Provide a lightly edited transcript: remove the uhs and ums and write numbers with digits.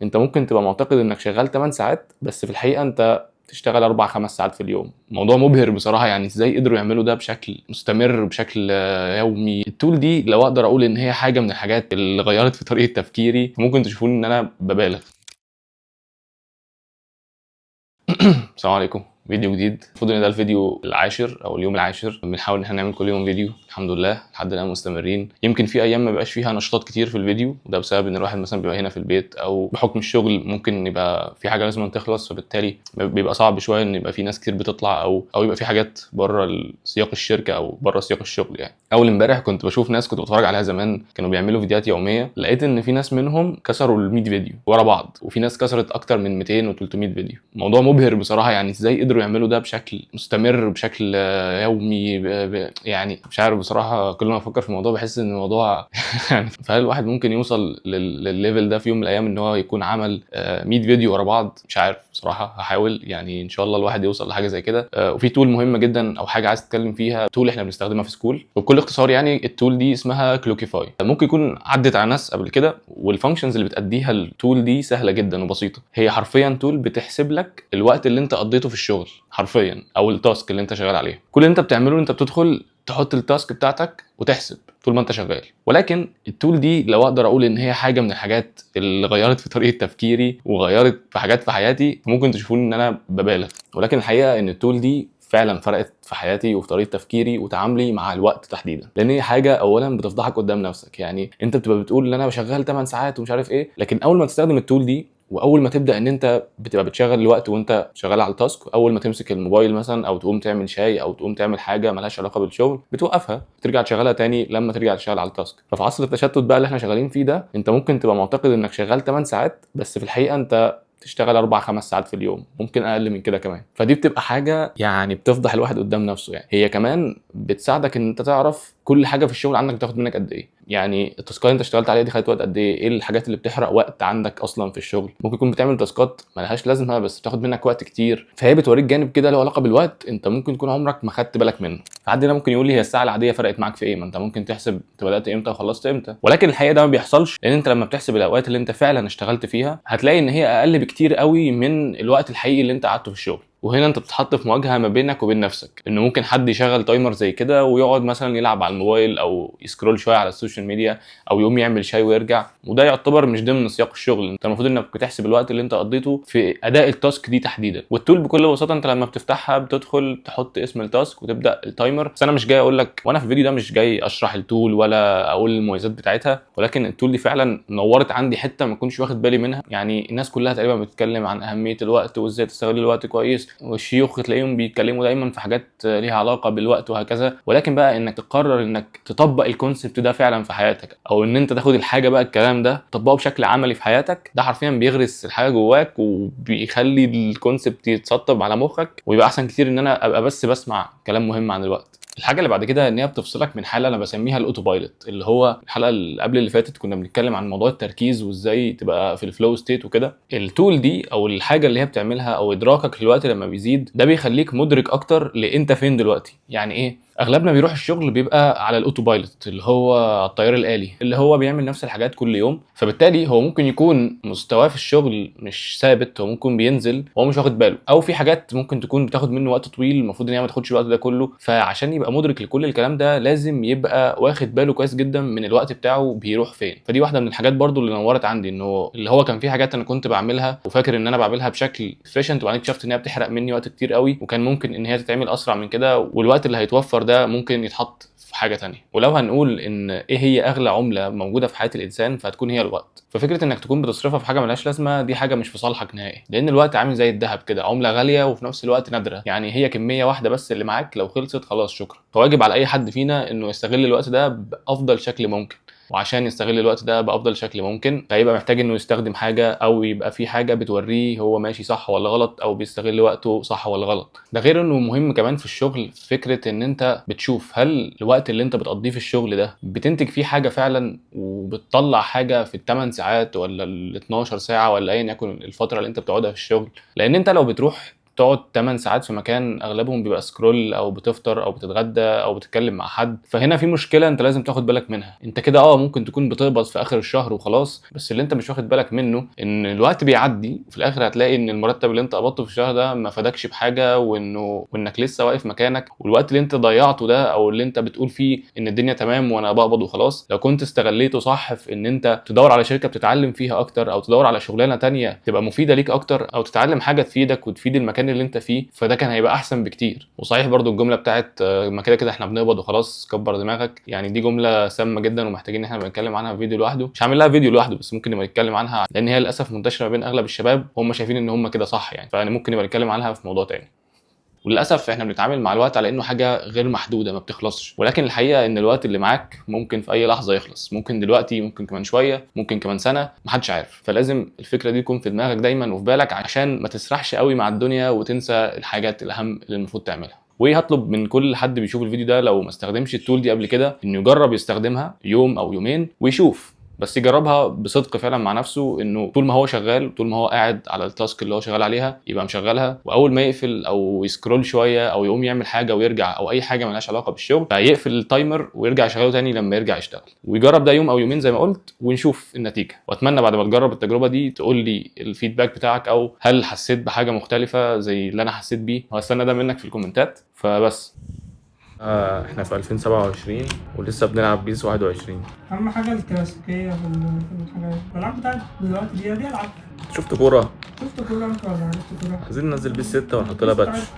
انت ممكن تبقى معتقد انك شغال 8 ساعات، بس في الحقيقه انت تشتغل 4-5 ساعات في اليوم. موضوع مبهر بصراحه، يعني ازاي قدروا يعملوا ده بشكل مستمر، بشكل يومي. التول دي لو اقدر اقول ان هي حاجه من الحاجات اللي غيرت في طريقه تفكيري، ممكن تشوفوني ان انا ببالغ. السلام عليكم، فيديو جديد. المفروض ان ده الفيديو العاشر او اليوم العاشر. بنحاول ان احنا نعمل كل يوم فيديو، الحمد لله لحد الان مستمرين. يمكن في ايام ما بقاش فيها نشاطات كتير في الفيديو، وده بسبب ان الواحد مثلا بيبقى هنا في البيت، او بحكم الشغل ممكن يبقى في حاجه لازم تخلص، فبالتالي بيبقى صعب شويه ان يبقى في ناس كتير بتطلع، او يبقى في حاجات بره سياق الشركه او بره سياق الشغل. يعني اول امبارح كنت بشوف ناس كنت بتفرج عليها زمان كانوا بيعملوا فيديوهات يوميه، لقيت ان في ناس منهم كسروا ال 100 فيديو ورا بعض، وفي ناس كسرت اكتر من 200 و300 فيديو. موضوع مبهر بصراحه، يعني ازاي قدروا يعملوا ده بشكل مستمر، بشكل يومي. يعني مش عارف بصراحه، كل ما افكر في الموضوع بحس ان الموضوع يعني فهل الواحد ممكن يوصل للليفل ده في يوم من الايام، ان هو يكون عمل 100 فيديو ورا بعض؟ مش عارف بصراحه، هحاول يعني ان شاء الله الواحد يوصل لحاجه زي كده. وفي تول مهمه جدا او حاجه عايز اتكلم فيها، تول احنا بنستخدمها في سكول وبكل اختصار. يعني التول دي اسمها كلوكيفاي. ممكن يكون عدت على ناس قبل كده، والفانكشنز اللي بتأديها التول دي سهله جدا وبسيطه. هي حرفيا تول بتحسب لك الوقت اللي انت قضيته في الشغل حرفيا، او التاسك اللي انت شغال عليه. كل اللي انت بتعمله انت بتدخل تحط التاسك بتاعتك وتحسب طول ما انت شغال. ولكن التول دي لو اقدر اقول ان هي حاجه من الحاجات اللي غيرت في طريقه تفكيري وغيرت في حاجات في حياتي، ممكن تشوفوني ان انا ببالغ، ولكن الحقيقه ان التول دي فعلا فرقت في حياتي وفي طريقه تفكيري وتعاملي مع الوقت تحديدا. لان هي حاجه اولا بتفضحك قدام نفسك. يعني انت بتبقى بتقول ان انا شغال 8 ساعات ومش عارف ايه، لكن اول ما تستخدم التول دي واول ما تبدا ان انت بتبقى بتشغل الوقت وانت شغال على التاسك، اول ما تمسك الموبايل مثلا او تقوم تعمل شاي او تقوم تعمل حاجه ملهاش علاقه بالشغل، بتوقفها ترجع تشغلها تاني لما ترجع تشتغل على التاسك. ففي عصر التشتت بقى اللي احنا شغالين فيه ده، انت ممكن تبقى معتقد انك شغال 8 ساعات، بس في الحقيقه انت تشتغل 4-5 ساعات في اليوم، ممكن اقل من كده كمان. فدي بتبقى حاجه يعني بتفضح الواحد قدام نفسه. يعني هي كمان بتساعدك ان انت تعرف كل حاجه في الشغل عندك بتاخد منك قد ايه. يعني التاسكات اللي انت اشتغلت عليها دي خدت وقت قد ايه الحاجات اللي بتحرق وقت عندك اصلا في الشغل. ممكن تكون بتعمل تاسكات ملهاش لازمه بس بتاخد منك وقت كتير، فهي بتوريك جانب كده له علاقه بالوقت انت ممكن تكون عمرك ما خدت بالك منه. فحد هنا ممكن يقول لي هي الساعه العاديه فرقت معاك في ايه؟ ما انت ممكن تحسب انت بدات امتى وخلصت امتى. ولكن الحقيقه ده ما بيحصلش، لان انت لما بتحسب الاوقات اللي انت فعلا اشتغلت فيها هتلاقي ان هي اقل بكتير قوي من الوقت الحقيقي اللي انت قعدته في الشغل. وهنا انت بتتحط في مواجهه ما بينك وبين نفسك، انه ممكن حد يشغل تايمر زي كده ويقعد مثلا يلعب على الموبايل او يسكرول شويه على السوشيال ميديا، او يقوم يعمل شاي ويرجع، وده يعتبر مش ضمن سياق الشغل. انت المفروض انك بتحسب الوقت اللي انت قضيته في اداء التاسك دي تحديدا. والتول بكل بساطه انت لما بتفتحها بتدخل تحط اسم التاسك وتبدا التايمر. بس انا مش جاي اقول لك، وانا في الفيديو ده مش جاي اشرح التول ولا اقول المميزات بتاعتها، ولكن التول دي فعلا نورت عندي حته ما كنتش واخد بالي منها. يعني الناس كلها تقريبا بتتكلم عن اهميه الوقت وازاي تستغل الوقت كويس، والشيوخ تلاقيهم بيتكلموا دايما في حاجات ليها علاقه بالوقت وهكذا. ولكن بقى انك تقرر انك تطبق الكونسبت ده فعلا في حياتك، او ان انت تاخد الحاجه بقى الكلام ده تطبقه بشكل عملي في حياتك، ده حرفيا بيغرس الحاجه جواك وبيخلي الكونسبت يتسطب على مخك، ويبقى احسن كتير ان انا ابقى بس بسمع كلام مهم عن الوقت. الحاجه اللي بعد كده ان هي بتفصلك من حاله انا بسميها الاوتو بايلوت، اللي هو الحلقه اللي قبل اللي فاتت كنا بنتكلم عن موضوع التركيز وازاي تبقى في الفلو ستيت وكده. التول دي او الحاجه اللي هي بتعملها او ادراكك للوقت لما بيزيد، ده بيخليك مدرك اكتر لانت فين دلوقتي. يعني ايه؟ اغلبنا بيروح الشغل بيبقى على الاوتو بايلوت، اللي هو الطيار الالي، اللي هو بيعمل نفس الحاجات كل يوم. فبالتالي هو ممكن يكون مستواه في الشغل مش ثابت، هو ممكن بينزل وهو مش واخد باله، او في حاجات ممكن تكون بتاخد منه وقت طويل المفروض ان هي ما تاخدش الوقت ده كله. فعشان يبقى مدرك لكل الكلام ده لازم يبقى واخد باله كويس جدا من الوقت بتاعه بيروح فين. فدي واحده من الحاجات برضو اللي نورت عندي، انه اللي هو كان في حاجات انا كنت بعملها وفاكر ان انا بعملها بشكل efficient، وبعدين اكتشفت ان هي بتحرق مني وقت كتير قوي، وكان ممكن ان هي تتعمل اسرع من كده، والوقت اللي هيتوفر ده ممكن يتحط في حاجه تانية. ولو هنقول ان ايه هي اغلى عمله موجوده في حياه الانسان، فهتكون هي الوقت. ففكره انك تكون بتصرفها في حاجه ملهاش لازمه دي حاجه مش في صالحك نهائي، لان الوقت عامل زي الذهب كده، عمله غاليه وفي نفس الوقت نادره. يعني هي كميه واحده بس اللي معاك، لو خلصت خلاص شكرا. فواجب على اي حد فينا انه يستغل الوقت ده بافضل شكل ممكن. وعشان يستغل الوقت ده بافضل شكل ممكن، فهيبقى محتاج انه يستخدم حاجه او يبقى في حاجه بتوريه هو ماشي صح ولا غلط، او بيستغل وقته صح ولا غلط. ده غير انه مهم كمان في الشغل، فكره ان انت بتشوف هل الوقت اللي انت بتقضيه في الشغل ده بتنتج فيه حاجه فعلا وبتطلع حاجه في ال8 ساعات ولا ال12 ساعه ولا ايا يكن الفتره اللي انت بتقعدها في الشغل. لان انت لو بتروح تقعد 8 ساعات في مكان اغلبهم بيبقى سكرول او بتفطر او بتتغدى او بتتكلم مع حد. فهنا في مشكله انت لازم تاخد بالك منها. انت كده ممكن تكون بتقبض في اخر الشهر وخلاص، بس اللي انت مش واخد بالك منه ان الوقت بيعدي وفي الاخر هتلاقي ان المرتب اللي انت قبضته في الشهر ده ما فادكش بحاجه، وانك لسه واقف مكانك. والوقت اللي انت ضيعته ده او اللي انت بتقول فيه ان الدنيا تمام وانا بقبض وخلاص، لو كنت استغليته صح في ان انت تدور على شركه بتتعلم فيها اكتر، او تدور على شغلانه تانية تبقى مفيده ليك اكتر، او تتعلم حاجه تفيدك وتفيد المكان اللي انت فيه، فده كان هيبقى احسن بكتير. وصحيح برضو الجمله بتاعت ما كده كده احنا بنقبض وخلاص كبر دماغك، يعني دي جمله سامه جدا ومحتاجين ان احنا نتكلم عنها في فيديو لوحده. مش هعمل لها فيديو لوحده بس ممكن نبقى نتكلم عنها، لان هي للاسف منتشره ما بين اغلب الشباب وهم شايفين ان هم كده صح يعني، فيعني ممكن نبقى نتكلم عنها في موضوع تاني. وللاسف احنا بنتعامل مع الوقت على انه حاجه غير محدوده ما بتخلصش، ولكن الحقيقه ان الوقت اللي معاك ممكن في اي لحظه يخلص، ممكن دلوقتي، ممكن كمان شويه، ممكن كمان سنه، محدش عارف. فلازم الفكره دي تكون في دماغك دايما وفي بالك عشان ما تسرحش قوي مع الدنيا وتنسى الحاجات الاهم اللي المفروض تعملها. وهطلب من كل حد بيشوف الفيديو ده لو ما استخدمش التول دي قبل كده انه يجرب يستخدمها يوم او يومين ويشوف، بس يجربها بصدق فعلا مع نفسه، انه طول ما هو شغال، طول ما هو قاعد على التاسك اللي هو شغال عليها يبقى مشغلها، واول ما يقفل او يسكرول شويه او يقوم يعمل حاجه ويرجع او اي حاجه مالهاش علاقه بالشغل فيقفل التايمر ويرجع يشغله تاني لما يرجع يشتغل. ويجرب ده يوم او يومين زي ما قلت ونشوف النتيجه. واتمنى بعد ما تجرب التجربه دي تقول لي الفيدباك بتاعك، او هل حسيت بحاجه مختلفه زي اللي انا حسيت بيه، وهستنى ده منك في الكومنتات. فبس احنا في 2027 ولسه بنلعب بيس 21. اهم حاجه الكلاسيكيه في الحاجات. الالعاب بتاعت دلوقتي دي العاب. شفت كوره؟ شفت كوره انت ولا عرفت كوره؟ عايزين ننزل بيس 6 ونحط لها باتش.